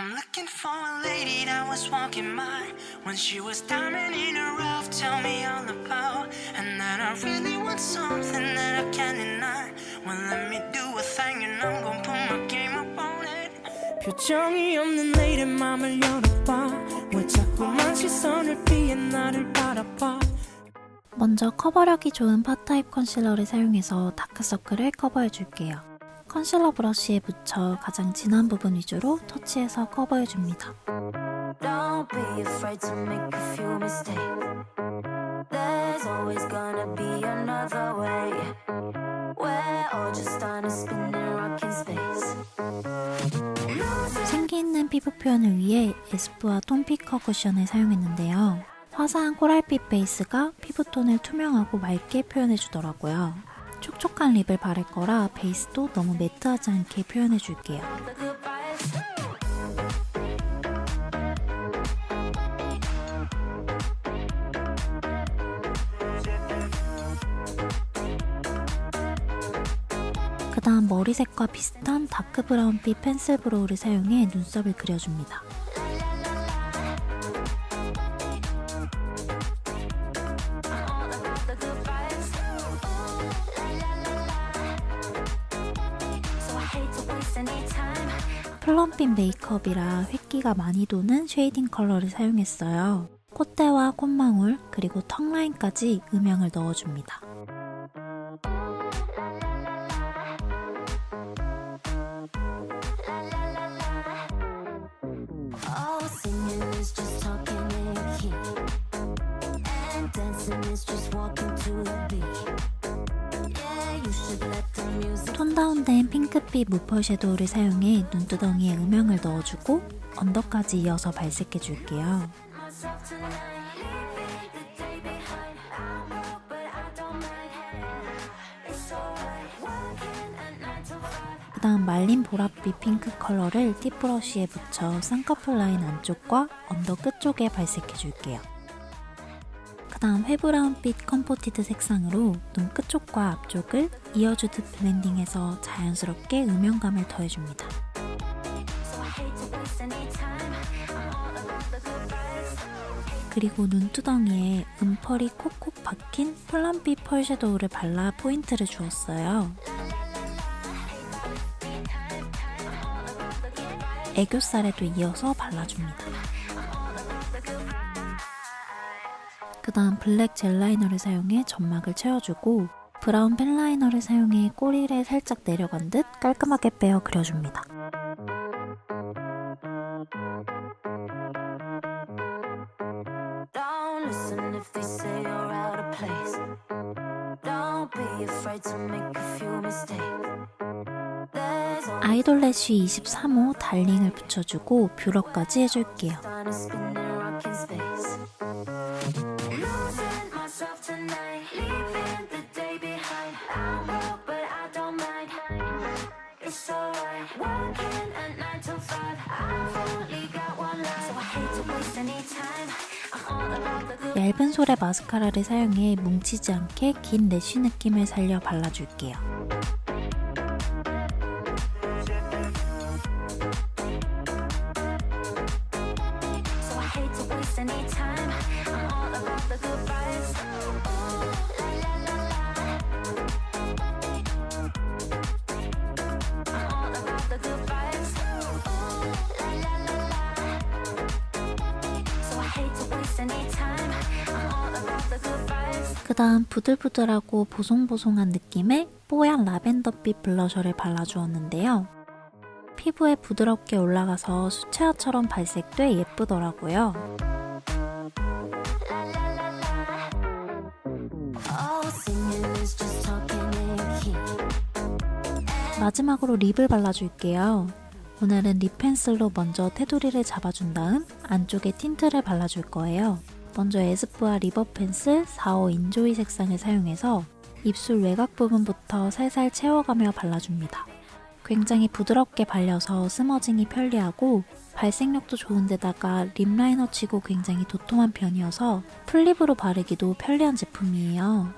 I'm looking for a lady that was walking by when she was diamond in her rough. Tell me all about, and that I really want something that I can't deny. Well, let me do a thing, and I'm gonna put my game up on it. 표정이 없는 내일의 맘을 열어봐. 왜 자꾸만 시선을 피해 나를 바라봐. 먼저 커버력이 좋은 팟타입 컨실러를 사용해서 다크서클을 커버해줄게요. 컨실러 브러쉬에 묻혀 가장 진한 부분 위주로 터치해서 커버해줍니다. Don't be afraid to make a few mistakes. There's always gonna be another way. We're all just on a spinning rock in space. 생기 있는 피부 표현을 위해 에스쁘아 톤 피커 쿠션을 사용했는데요. 화사한 코랄빛 베이스가 피부톤을 투명하고 맑게 표현해주더라고요. 촉촉한 립을 바를 거라 베이스도 너무 매트하지 않게 표현해줄게요. 그 다음 머리색과 비슷한 다크 브라운빛 펜슬 브로우를 사용해 눈썹을 그려줍니다. 플럼빛 메이크업이라 획기가 많이 도는 쉐이딩 컬러를 사용했어요. 콧대와 콧망울 그리고 턱 라인까지 음영을 넣어줍니다. 톤 다운된 핑크빛 무펄 섀도우를 사용해 눈두덩이에 음영을 넣어주고 언더까지 이어서 발색해줄게요. 그 다음 말린 보랏빛 핑크 컬러를 팁 브러쉬에 묻혀 쌍꺼풀 라인 안쪽과 언더 끝쪽에 발색해줄게요. 그 다음 회브라운빛 컴포티드 색상으로 눈 끝쪽과 앞쪽을 이어주듯 블렌딩해서 자연스럽게 음영감을 더해줍니다. 그리고 눈두덩이에 음펄이 콕콕 박힌 플럼빛 펄 섀도우를 발라 포인트를 주었어요. 애교살에도 이어서 발라줍니다. 그 다음 블랙 젤 라이너를 사용해 점막을 채워주고 브라운 펜 라이너를 사용해 꼬리를 살짝 내려간 듯 깔끔하게 빼어 그려줍니다. 아이돌래쉬 23호 달링을 붙여주고 뷰러까지 해줄게요. 얇은 솔의 마스카라를 사용해 뭉치지 않게 긴 래쉬 느낌을 살려 발라줄게요. 그 다음 부들부들하고 보송보송한 느낌의 뽀얀 라벤더빛 블러셔를 발라주었는데요. 피부에 부드럽게 올라가서 수채화처럼 발색돼 예쁘더라고요. 마지막으로 립을 발라줄게요. 오늘은 립 펜슬로 먼저 테두리를 잡아준 다음 안쪽에 틴트를 발라줄 거예요. 먼저 에스쁘아 리버 펜슬 45 인조이 색상을 사용해서 입술 외곽 부분부터 살살 채워가며 발라줍니다. 굉장히 부드럽게 발려서 스머징이 편리하고 발색력도 좋은데다가 립 라이너 치고 굉장히 도톰한 편이어서 풀립으로 바르기도 편리한 제품이에요.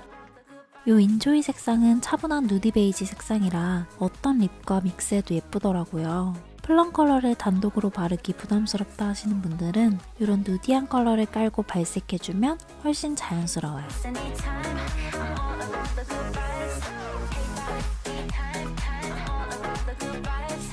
요 인조이 색상은 차분한 누디 베이지 색상이라 어떤 립과 믹스해도 예쁘더라고요. 플럼 컬러를 단독으로 바르기 부담스럽다 하시는 분들은 이런 누디한 컬러를 깔고 발색해주면 훨씬 자연스러워요. Anytime, I'm all about the good vibes. Hate that, be time, time. I'm all about the good vibes.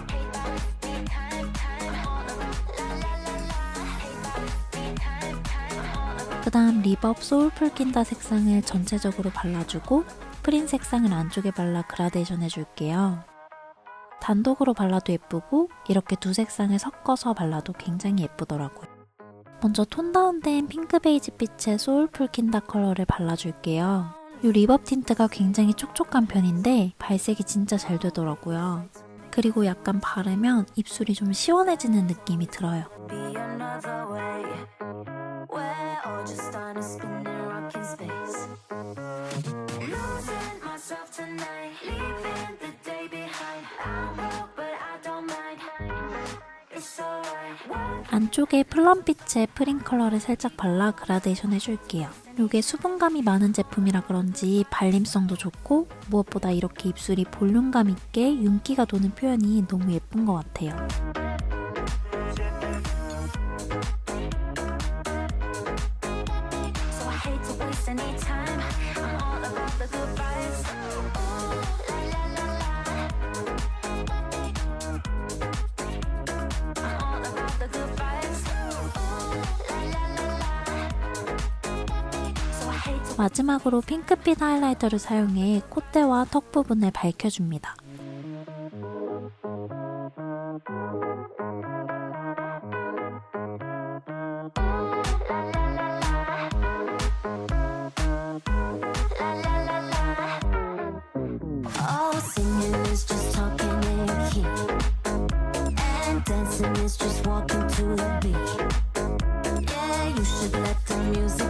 Hate that, be time, time. I'm all about la la la la. Hate that, be time, time. I'm all about. 그 다음 리버브 소울풀 킨다 색상을 전체적으로 발라주고 프린 색상을 안쪽에 발라 그라데이션 해줄게요. 단독으로 발라도 예쁘고 이렇게 두 색상을 섞어서 발라도 굉장히 예쁘더라고요. 먼저 톤 다운된 핑크 베이지 빛의 소울풀 킨다 컬러를 발라줄게요. 이 리버브 틴트가 굉장히 촉촉한 편인데 발색이 진짜 잘 되더라고요. 그리고 약간 바르면 입술이 좀 시원해지는 느낌이 들어요. Be another way. We're all just on a spinning rock in space. Losing myself tonight. Leaving the day behind. I'm broke, but I don't mind. It's alright. 안쪽에 플럼빛의 프린 컬러를 살짝 발라 그라데이션 해줄게요. 이게 수분감이 많은 제품이라 그런지 발림성도 좋고 무엇보다 이렇게 입술이 볼륨감 있게 윤기가 도는 표현이 너무 예쁜 것 같아요. So I hate to waste any time. I'm all about the good vibes. Ooh, la la la la. I'm all about the good vibes. Ooh, la la la la. So I hate to. 마지막으로 핑크빛 하이라이터를 사용해 콧대와 턱 부분을 밝혀줍니다. Oh, singing is just talking in key, and dancing is just walking to the beat. Yeah, you should let the music